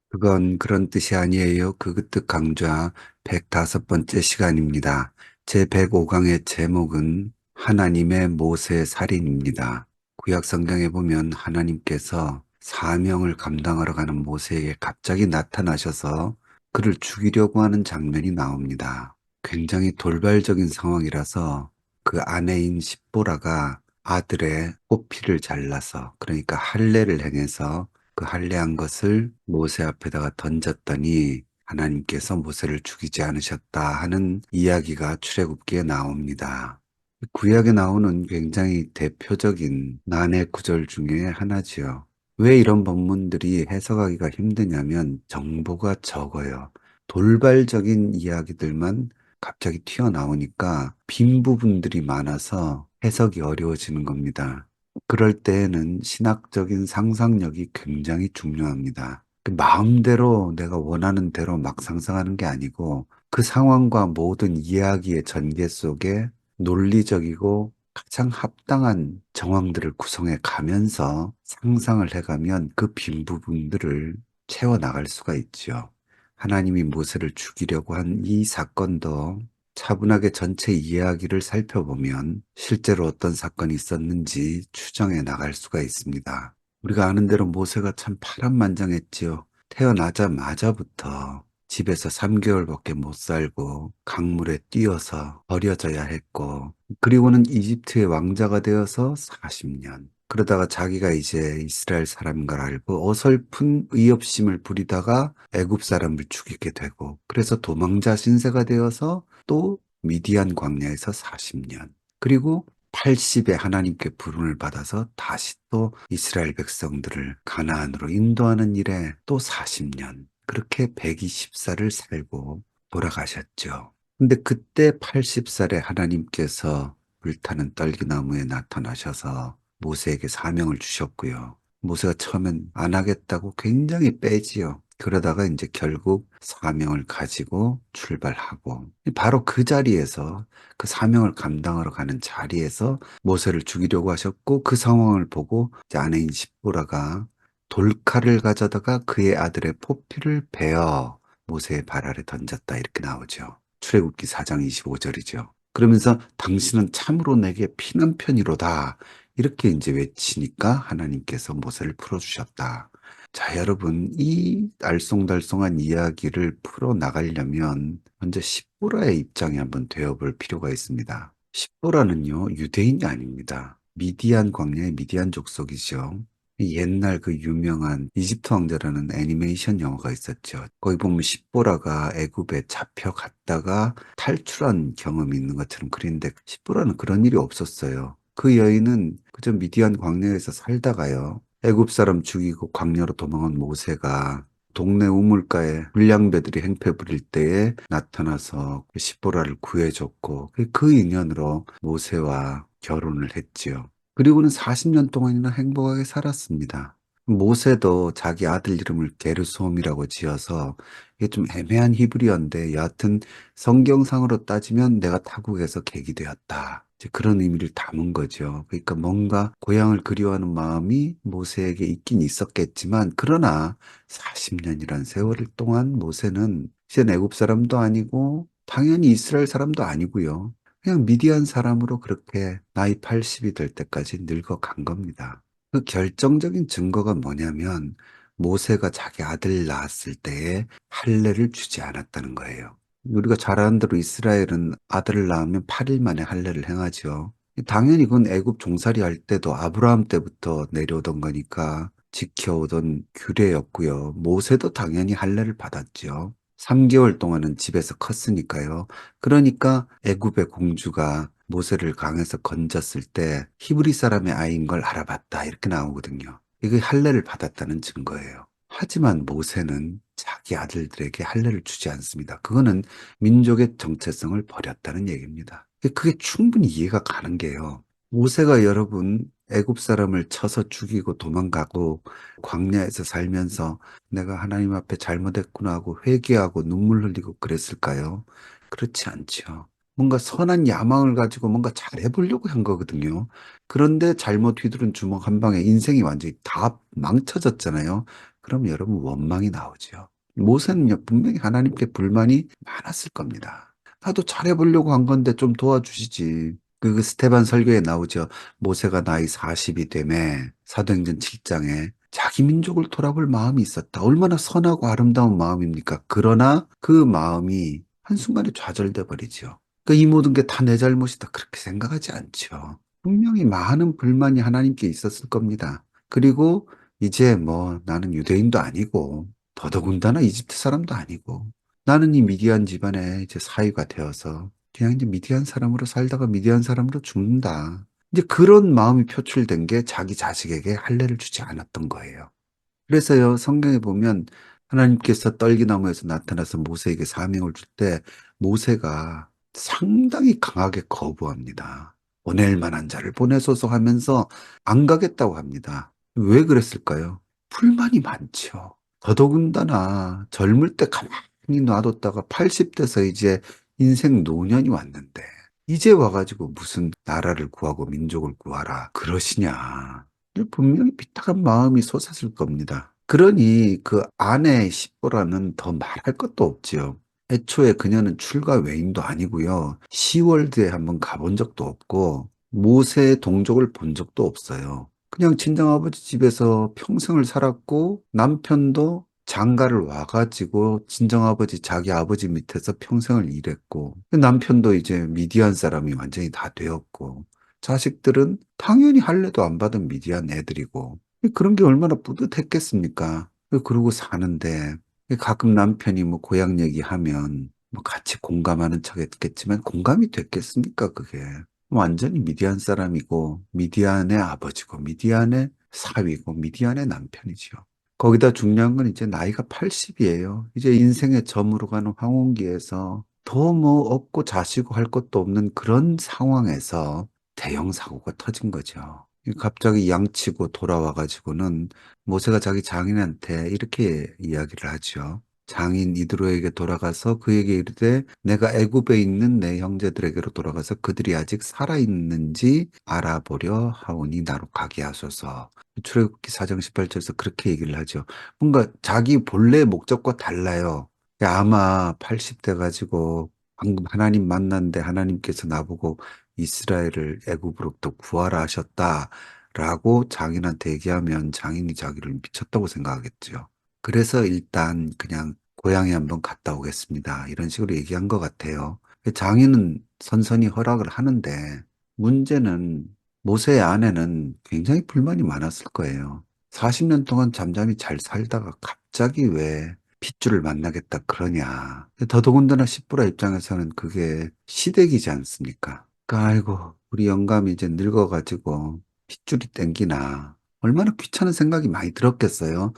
그건 그런 뜻이 아니에요. 그 뜻 강좌 105번째 시간입니다. 제 105강의 제목은 하나님의 모세 살인입니다. 구약 성경에 보면 하나님께서 사명을 감당하러 가는 모세에게 갑자기 나타나셔서 그를 죽이려고 하는 장면이 나옵니다. 굉장히 돌발적인 상황이라서 그 아내인 십보라가 아들의 꼬피를 잘라서, 그러니까 할례를 행해서 그 할례한 것을 모세 앞에다가 던졌더니 하나님께서 모세를 죽이지 않으셨다 하는 이야기가 출애굽기에 나옵니다. 구약에 나오는 굉장히 대표적인 난해 구절 중에 하나지요. 왜 이런 본문들이 해석하기가 힘드냐면 정보가 적어요. 돌발적인 이야기들만 갑자기 튀어나오니까 빈 부분들이 많아서 해석이 어려워지는 겁니다. 그럴 때에는 신학적인 상상력이 굉장히 중요합니다. 그 마음대로 내가 원하는 대로 막 상상하는 게 아니고 그 상황과 모든 이야기의 전개 속에 논리적이고 가장 합당한 정황들을 구성해 가면서 상상을 해가면 그 빈 부분들을 채워나갈 수가 있죠. 하나님이 모세를 죽이려고 한 이 사건도 차분하게 전체 이야기를 살펴보면 실제로 어떤 사건이 있었는지 추정해 나갈 수가 있습니다. 우리가 아는 대로 모세가 참 파란만장했지요. 태어나자마자부터 집에서 3개월밖에 못 살고 강물에 뛰어서 버려져야 했고, 그리고는 이집트의 왕자가 되어서 40년. 그러다가 자기가 이제 이스라엘 사람인 걸 알고 어설픈 의협심을 부리다가 애굽 사람을 죽이게 되고, 그래서 도망자 신세가 되어서 또 미디안 광야에서 40년. 그리고 80에 하나님께 부름을 받아서 다시 또 이스라엘 백성들을 가나안으로 인도하는 일에 또 40년. 그렇게 120살을 살고 돌아가셨죠. 근데 그때 80살에 하나님께서 불타는 떨기나무에 나타나셔서 모세에게 사명을 주셨고요. 모세가 처음엔 안 하겠다고 굉장히 빼지요. 그러다가 이제 결국 사명을 가지고 출발하고 바로 그 자리에서 그 사명을 감당하러 가는 자리에서 모세를 죽이려고 하셨고, 그 상황을 보고 이제 아내인 십보라가 돌칼을 가져다가 그의 아들의 포피를 베어 모세의 발 아래 던졌다 이렇게 나오죠. 출애굽기 4장 25절이죠. 그러면서 당신은 참으로 내게 피난편이로다 이렇게 이제 외치니까 하나님께서 모세를 풀어주셨다. 자, 여러분, 이 알쏭달쏭한 이야기를 풀어나가려면 먼저 십보라의 입장에 한번 되어볼 필요가 있습니다. 십보라는요, 유대인이 아닙니다. 미디안 광야의 미디안 족속이죠. 옛날 그 유명한 이집트 왕자라는 애니메이션 영화가 있었죠. 거기 보면 십보라가 애굽에 잡혀갔다가 탈출한 경험이 있는 것처럼 그리는데 십보라는 그런 일이 없었어요. 그 여인은 그저 미디안 광야에서 살다가요. 애굽 사람 죽이고 광야로 도망한 모세가 동네 우물가에 불량배들이 행패 부릴 때에 나타나서 십보라를 구해줬고 그 인연으로 모세와 결혼을 했지요. 그리고는 40년 동안이나 행복하게 살았습니다. 모세도 자기 아들 이름을 게르솜이라고 지어서 이게 좀 애매한 히브리어인데 여하튼 성경상으로 따지면 내가 타국에서 객이 되었다. 이제 그런 의미를 담은 거죠. 그러니까 뭔가 고향을 그리워하는 마음이 모세에게 있긴 있었겠지만 그러나 40년이란 세월 동안 모세는 이제 애굽 사람도 아니고 당연히 이스라엘 사람도 아니고요. 그냥 미디안 사람으로 그렇게 나이 80이 될 때까지 늙어간 겁니다. 그 결정적인 증거가 뭐냐면 모세가 자기 아들 낳았을 때에 할례를 주지 않았다는 거예요. 우리가 잘 아는 대로 이스라엘은 아들을 낳으면 8일 만에 할례를 행하죠. 당연히 그건 애굽 종살이 할 때도 아브라함 때부터 내려오던 거니까 지켜오던 규례였고요. 모세도 당연히 할례를 받았죠. 3개월 동안은 집에서 컸으니까요. 그러니까 애굽의 공주가 모세를 강에서 건졌을 때 히브리 사람의 아이인 걸 알아봤다 이렇게 나오거든요. 이게 할례를 받았다는 증거예요. 하지만 모세는 자기 아들들에게 할례를 주지 않습니다. 그거는 민족의 정체성을 버렸다는 얘기입니다. 그게 충분히 이해가 가는 게요. 모세가 여러분 애굽 사람을 쳐서 죽이고 도망가고 광야에서 살면서 내가 하나님 앞에 잘못했구나 하고 회개하고 눈물 흘리고 그랬을까요? 그렇지 않죠. 뭔가 선한 야망을 가지고 뭔가 잘해보려고 한 거거든요. 그런데 잘못 휘두른 주먹 한 방에 인생이 완전히 다 망쳐졌잖아요. 그럼 여러분 원망이 나오죠. 모세는요, 분명히 하나님께 불만이 많았을 겁니다. 나도 잘해보려고 한 건데 좀 도와주시지. 그 스테반 설교에 나오죠. 모세가 나이 40이 되매 사도행전 7장에 자기 민족을 돌아볼 마음이 있었다. 얼마나 선하고 아름다운 마음입니까? 그러나 그 마음이 한순간에 좌절돼 버리죠. 그러니까 이 모든 게 다 내 잘못이다. 그렇게 생각하지 않죠. 분명히 많은 불만이 하나님께 있었을 겁니다. 그리고 이제 뭐 나는 유대인도 아니고 더더군다나 이집트 사람도 아니고 나는 이 미디안 집안에 이제 사위가 되어서 그냥 이제 미디안 사람으로 살다가 미디안 사람으로 죽는다. 이제 그런 마음이 표출된 게 자기 자식에게 할례를 주지 않았던 거예요. 그래서요, 성경에 보면 하나님께서 떨기나무에서 나타나서 모세에게 사명을 줄 때 모세가 상당히 강하게 거부합니다. 보낼 만한 자를 보내소서 하면서 안 가겠다고 합니다. 왜 그랬을까요? 불만이 많죠. 더더군다나 젊을 때 가만히 놔뒀다가 80대서 이제 인생 노년이 왔는데 이제 와가지고 무슨 나라를 구하고 민족을 구하라 그러시냐. 분명히 삐딱한 마음이 솟았을 겁니다. 그러니 그 아내 십보라는 더 말할 것도 없지요. 애초에 그녀는 출가 외인도 아니고요. 시월드에 한번 가본 적도 없고 모세의 동족을 본 적도 없어요. 그냥 친정아버지 집에서 평생을 살았고 남편도 장가를 와가지고 친정아버지 자기 아버지 밑에서 평생을 일했고 남편도 이제 미디안 사람이 완전히 다 되었고 자식들은 당연히 할례도 안 받은 미디안 애들이고 그런 게 얼마나 뿌듯했겠습니까? 그러고 사는데 가끔 남편이 뭐 고향 얘기하면 뭐 같이 공감하는 척 했겠지만 공감이 됐겠습니까? 그게 완전히 미디안 사람이고 미디안의 아버지고 미디안의 사위고 미디안의 남편이지요. 거기다 중요한 건 이제 나이가 80이에요. 이제 인생의 저물어 가는 황혼기에서 더 뭐 없고 자시고 할 것도 없는 그런 상황에서 대형 사고가 터진 거죠. 갑자기 양치고 돌아와가지고는 모세가 자기 장인한테 이렇게 이야기를 하죠. 장인 이드로에게 돌아가서 그에게 이르되 내가 애굽에 있는 내 형제들에게로 돌아가서 그들이 아직 살아 있는지 알아보려 하오니 나로 가게 하소서. 출애굽기 4장 18절에서 그렇게 얘기를 하죠. 뭔가 자기 본래 목적과 달라요. 아마 80대 가지고 방금 하나님 만났는데 하나님께서 나보고 이스라엘을 애굽으로부터 구하라 하셨다라고 장인한테 얘기하면 장인이 자기를 미쳤다고 생각하겠죠. 그래서 일단 그냥 고향에 한번 갔다 오겠습니다. 이런 식으로 얘기한 것 같아요. 장인은 선선히 허락을 하는데 문제는 모세의 아내는 굉장히 불만이 많았을 거예요. 40년 동안 잠잠히 잘 살다가 갑자기 왜 핏줄을 만나겠다 그러냐. 더더군다나 십부라 입장에서는 그게 시댁이지 않습니까? 그러니까 아이고 우리 영감이 이제 늙어가지고 핏줄이 땡기나 얼마나 귀찮은 생각이 많이 들었겠어요.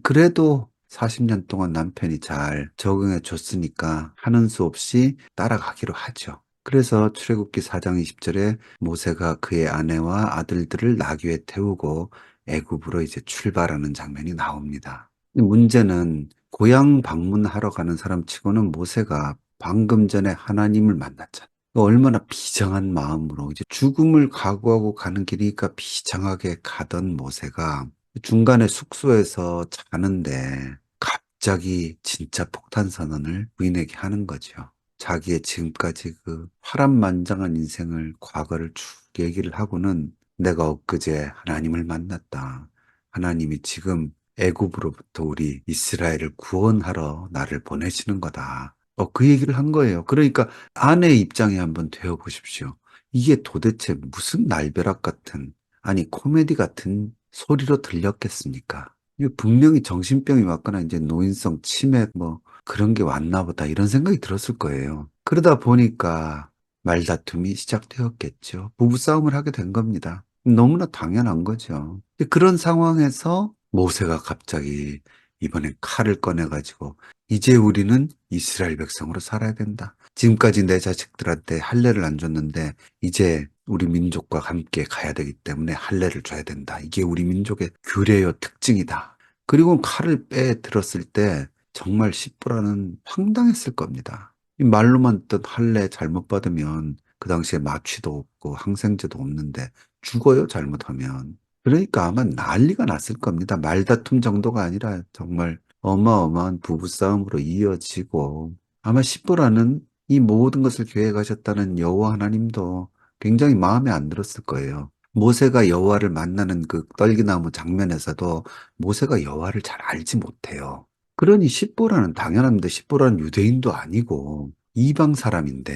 그래도 40년 동안 남편이 잘 적응해 줬으니까 하는 수 없이 따라가기로 하죠. 그래서 출애굽기 4장 20절에 모세가 그의 아내와 아들들을 나귀에 태우고 애굽으로 이제 출발하는 장면이 나옵니다. 근데 문제는 고향 방문하러 가는 사람 치고는 모세가 방금 전에 하나님을 만났잖아요. 얼마나 비장한 마음으로 이제 죽음을 각오하고 가는 길이니까 비장하게 가던 모세가 중간에 숙소에서 자는데 갑자기 진짜 폭탄 선언을 부인에게 하는 거죠. 자기의 지금까지 그 파란만장한 인생을 과거를 쭉 얘기를 하고는 내가 엊그제 하나님을 만났다. 하나님이 지금 애굽으로부터 우리 이스라엘을 구원하러 나를 보내시는 거다. 그 얘기를 한 거예요. 그러니까 아내의 입장에 한번 되어 보십시오. 이게 도대체 무슨 날벼락 같은, 아니, 코미디 같은 소리로 들렸겠습니까? 이거 분명히 정신병이 왔거나 이제 노인성 치매 뭐 그런 게 왔나 보다 이런 생각이 들었을 거예요. 그러다 보니까 말다툼이 시작되었겠죠. 부부싸움을 하게 된 겁니다. 너무나 당연한 거죠. 그런 상황에서 모세가 갑자기 이번엔 칼을 꺼내가지고 이제 우리는 이스라엘 백성으로 살아야 된다. 지금까지 내 자식들한테 할례를 안 줬는데 이제 우리 민족과 함께 가야 되기 때문에 할례를 줘야 된다. 이게 우리 민족의 규례요 특징이다. 그리고 칼을 빼 들었을 때 정말 십부라는 황당했을 겁니다. 이 말로만 듣던 할례 잘못 받으면 그 당시에 마취도 없고 항생제도 없는데 죽어요 잘못하면. 그러니까 아마 난리가 났을 겁니다. 말다툼 정도가 아니라 정말 어마어마한 부부싸움으로 이어지고 아마 십보라는 이 모든 것을 계획하셨다는 여호와 하나님도 굉장히 마음에 안 들었을 거예요. 모세가 여호와를 만나는 그 떨기나무 장면에서도 모세가 여호와를 잘 알지 못해요. 그러니 십보라는 당연합니다. 십보라는 유대인도 아니고 이방 사람인데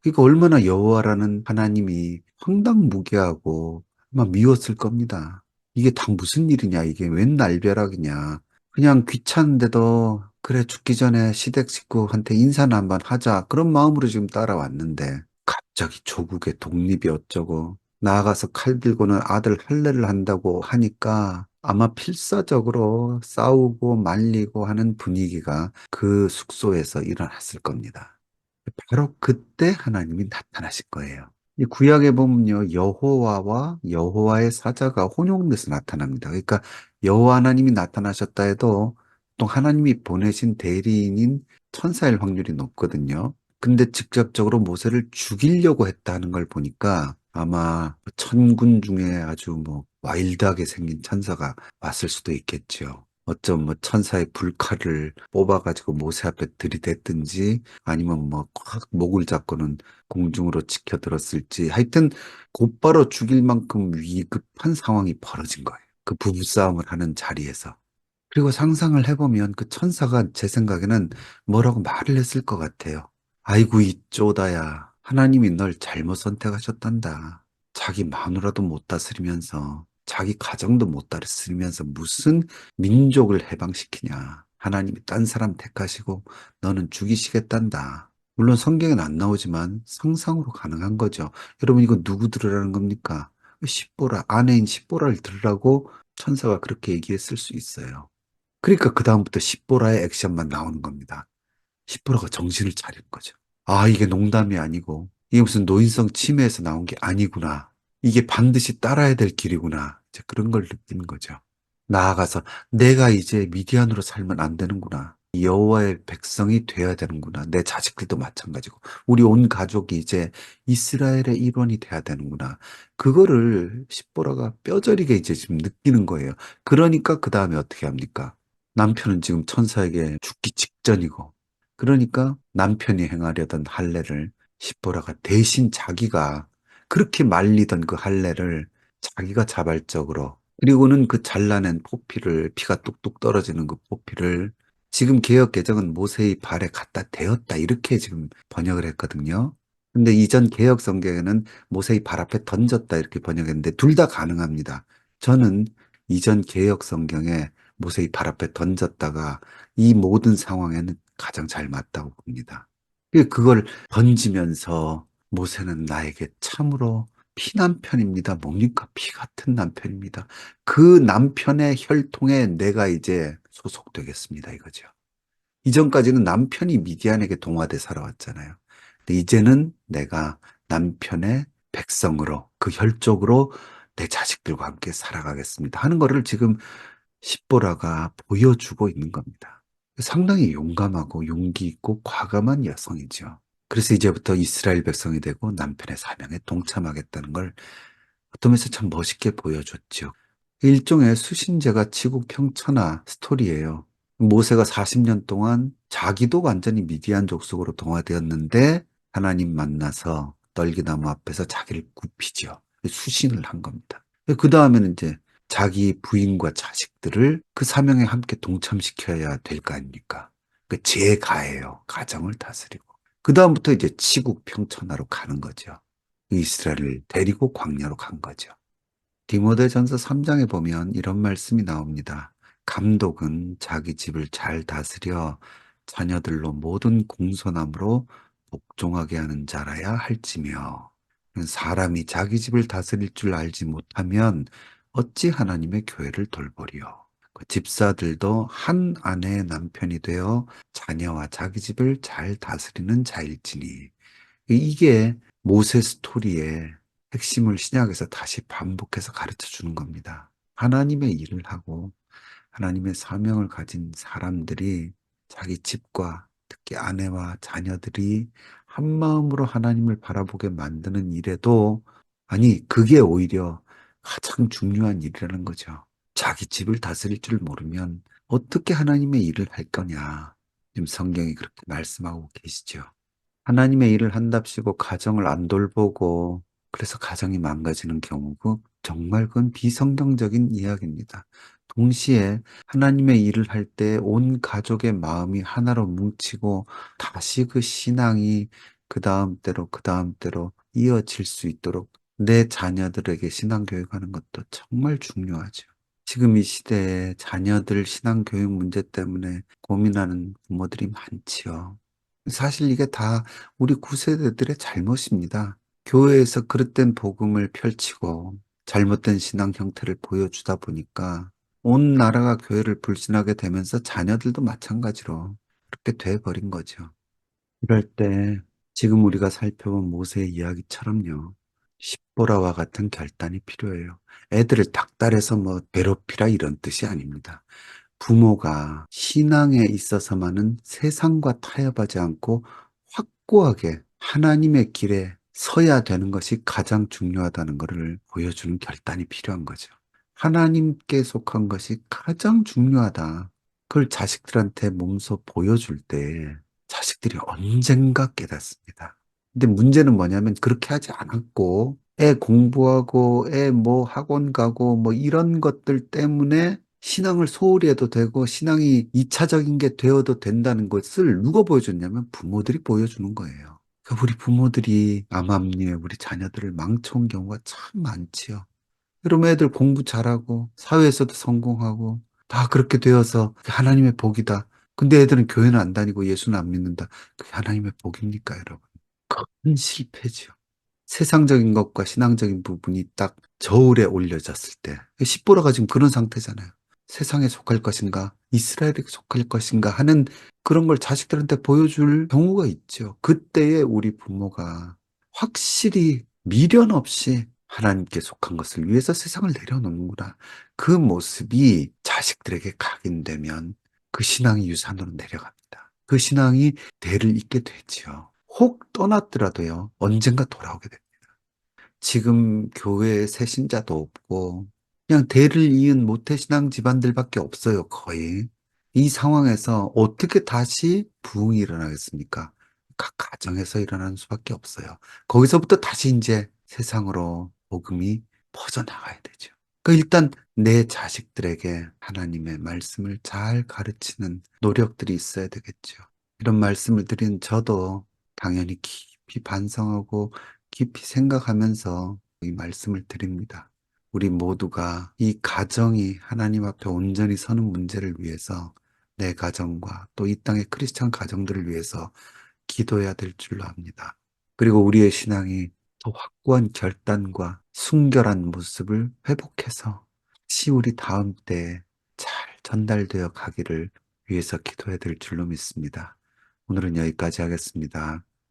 그러니까 얼마나 여호와라는 하나님이 황당무계하고 막 미웠을 겁니다. 이게 다 무슨 일이냐, 이게 웬 날벼락이냐. 그냥 귀찮은데도 그래 죽기 전에 시댁 식구한테 인사나 한번 하자. 그런 마음으로 지금 따라왔는데 갑자기 조국의 독립이 어쩌고 나아가서 칼 들고는 아들 할례를 한다고 하니까 아마 필사적으로 싸우고 말리고 하는 분위기가 그 숙소에서 일어났을 겁니다. 바로 그때 하나님이 나타나실 거예요. 이 구약에 보면요, 여호와와 여호와의 사자가 혼용돼서 나타납니다. 그러니까 여호와 하나님이 나타나셨다 해도 또 하나님이 보내신 대리인인 천사일 확률이 높거든요. 근데 직접적으로 모세를 죽이려고 했다는 걸 보니까 아마 천군 중에 아주 뭐 와일드하게 생긴 천사가 왔을 수도 있겠죠. 어쩜 뭐 천사의 불칼을 뽑아가지고 모세 앞에 들이댔든지 아니면 뭐 꽉 목을 잡고는 공중으로 치켜들었을지 하여튼 곧바로 죽일 만큼 위급한 상황이 벌어진 거예요. 그 부부싸움을 하는 자리에서. 그리고 상상을 해보면 그 천사가 제 생각에는 뭐라고 말을 했을 것 같아요. 아이고, 이 쪼다야. 하나님이 널 잘못 선택하셨단다. 자기 마누라도 못 다스리면서, 자기 가정도 못 다스리면서 무슨 민족을 해방시키냐. 하나님이 딴 사람 택하시고 너는 죽이시겠단다. 물론 성경엔 안 나오지만 상상으로 가능한 거죠. 여러분 이거 누구 들으라는 겁니까? 십보라, 아내인 십보라를 들으라고 천사가 그렇게 얘기했을 수 있어요. 그러니까 그다음부터 십보라의 액션만 나오는 겁니다. 십보라가 정신을 차린 거죠. 아, 이게 농담이 아니고, 이게 무슨 노인성 침해에서 나온 게 아니구나. 이게 반드시 따라야 될 길이구나. 이제 그런 걸 느끼는 거죠. 나아가서 내가 이제 미디안으로 살면 안 되는구나. 여호와의 백성이 되어야 되는구나. 내 자식들도 마찬가지고. 우리 온 가족이 이제 이스라엘의 일원이 돼야 되는구나. 그거를 십보라가 뼈저리게 이제 지금 느끼는 거예요. 그러니까 그 다음에 어떻게 합니까? 남편은 지금 천사에게 죽기 직전이고, 그러니까 남편이 행하려던 할례를 십보라가 대신 자기가 그렇게 말리던 그 할례를 자기가 자발적으로 그리고는 그 잘라낸 포피를 피가 뚝뚝 떨어지는 그 포피를 지금 개역 개정은 모세의 발에 갖다 대었다 이렇게 지금 번역을 했거든요. 근데 이전 개역 성경에는 모세의 발 앞에 던졌다 이렇게 번역했는데 둘 다 가능합니다. 저는 이전 개역 성경에 모세의 발 앞에 던졌다가 이 모든 상황에는 가장 잘 맞다고 봅니다. 그걸 던지면서 모세는 나에게 참으로 피남편입니다. 뭡니까? 피 같은 남편입니다. 그 남편의 혈통에 내가 이제 소속되겠습니다. 이거죠. 이전까지는 남편이 미디안에게 동화돼 살아왔잖아요. 근데 이제는 내가 남편의 백성으로 그 혈족으로 내 자식들과 함께 살아가겠습니다. 하는 거를 지금 십보라가 보여주고 있는 겁니다. 상당히 용감하고 용기 있고 과감한 여성이죠. 그래서 이제부터 이스라엘 백성이 되고 남편의 사명에 동참하겠다는 걸 어떤 면에서 참 멋있게 보여줬죠. 일종의 수신제가 치국 평천하 스토리예요. 모세가 40년 동안 자기도 완전히 미디안 족속으로 동화되었는데 하나님 만나서 떨기나무 앞에서 자기를 굽히죠. 수신을 한 겁니다. 그 다음에는 이제 자기 부인과 자식들을 그 사명에 함께 동참시켜야 될 거 아닙니까? 그 재가예요. 가정을 다스리고. 그 다음부터 이제 치국 평천하로 가는 거죠. 이스라엘을 데리고 광야로 간 거죠. 디모데전서 3장에 보면 이런 말씀이 나옵니다. 감독은 자기 집을 잘 다스려 자녀들로 모든 공손함으로 복종하게 하는 자라야 할지며 사람이 자기 집을 다스릴 줄 알지 못하면 어찌 하나님의 교회를 돌보리요. 그 집사들도 한 아내의 남편이 되어 자녀와 자기 집을 잘 다스리는 자일지니 이게 모세 스토리의 핵심을 신약에서 다시 반복해서 가르쳐 주는 겁니다. 하나님의 일을 하고 하나님의 사명을 가진 사람들이 자기 집과 특히 아내와 자녀들이 한 마음으로 하나님을 바라보게 만드는 일에도 아니 그게 오히려 가장 중요한 일이라는 거죠. 자기 집을 다스릴 줄 모르면 어떻게 하나님의 일을 할 거냐. 지금 성경이 그렇게 말씀하고 계시죠. 하나님의 일을 한답시고 가정을 안 돌보고 그래서 가정이 망가지는 경우 정말 그건 비성경적인 이야기입니다. 동시에 하나님의 일을 할 때 온 가족의 마음이 하나로 뭉치고 다시 그 신앙이 그 다음 때로 그 다음 때로 이어질 수 있도록 내 자녀들에게 신앙 교육하는 것도 정말 중요하죠. 지금 이 시대에 자녀들 신앙 교육 문제 때문에 고민하는 부모들이 많지요. 사실 이게 다 우리 구세대들의 잘못입니다. 교회에서 그릇된 복음을 펼치고 잘못된 신앙 형태를 보여주다 보니까 온 나라가 교회를 불신하게 되면서 자녀들도 마찬가지로 그렇게 돼버린 거죠. 이럴 때 지금 우리가 살펴본 모세의 이야기처럼요. 십보라와 같은 결단이 필요해요. 애들을 닥달해서 뭐 괴롭히라 이런 뜻이 아닙니다. 부모가 신앙에 있어서만은 세상과 타협하지 않고 확고하게 하나님의 길에 서야 되는 것이 가장 중요하다는 것을 보여주는 결단이 필요한 거죠. 하나님께 속한 것이 가장 중요하다. 그걸 자식들한테 몸소 보여줄 때 자식들이 언젠가 깨닫습니다. 근데 문제는 뭐냐면 그렇게 하지 않았고 애 공부하고 애 뭐 학원 가고 뭐 이런 것들 때문에 신앙을 소홀히 해도 되고 신앙이 2차적인 게 되어도 된다는 것을 누가 보여줬냐면 부모들이 보여주는 거예요. 그러니까 우리 부모들이 암암리에 우리 자녀들을 망쳐온 경우가 참 많지요. 그러면 애들 공부 잘하고 사회에서도 성공하고 다 그렇게 되어서 하나님의 복이다. 근데 애들은 교회는 안 다니고 예수는 안 믿는다. 그게 하나님의 복입니까, 여러분? 큰 실패죠. 세상적인 것과 신앙적인 부분이 딱 저울에 올려졌을 때, 십보라가 지금 그런 상태잖아요. 세상에 속할 것인가, 이스라엘에 속할 것인가 하는 그런 걸 자식들한테 보여줄 경우가 있죠. 그때에 우리 부모가 확실히 미련 없이 하나님께 속한 것을 위해서 세상을 내려놓는구나. 그 모습이 자식들에게 각인되면 그 신앙이 유산으로 내려갑니다. 그 신앙이 대를 잇게 되지요. 혹 떠났더라도요, 언젠가 돌아오게 됩니다. 지금 교회에 새 신자도 없고, 그냥 대를 이은 모태신앙 집안들밖에 없어요, 거의. 이 상황에서 어떻게 다시 부흥이 일어나겠습니까? 각 가정에서 일어나는 수밖에 없어요. 거기서부터 다시 이제 세상으로 복음이 퍼져나가야 되죠. 그 일단 내 자식들에게 하나님의 말씀을 잘 가르치는 노력들이 있어야 되겠죠. 이런 말씀을 드린 저도 당연히 깊이 반성하고 깊이 생각하면서 이 말씀을 드립니다. 우리 모두가 이 가정이 하나님 앞에 온전히 서는 문제를 위해서 내 가정과 또 이 땅의 크리스찬 가정들을 위해서 기도해야 될 줄로 압니다. 그리고 우리의 신앙이 더 확고한 결단과 순결한 모습을 회복해서 다시 우리 다음 때에 잘 전달되어 가기를 위해서 기도해야 될 줄로 믿습니다. 오늘은 여기까지 하겠습니다.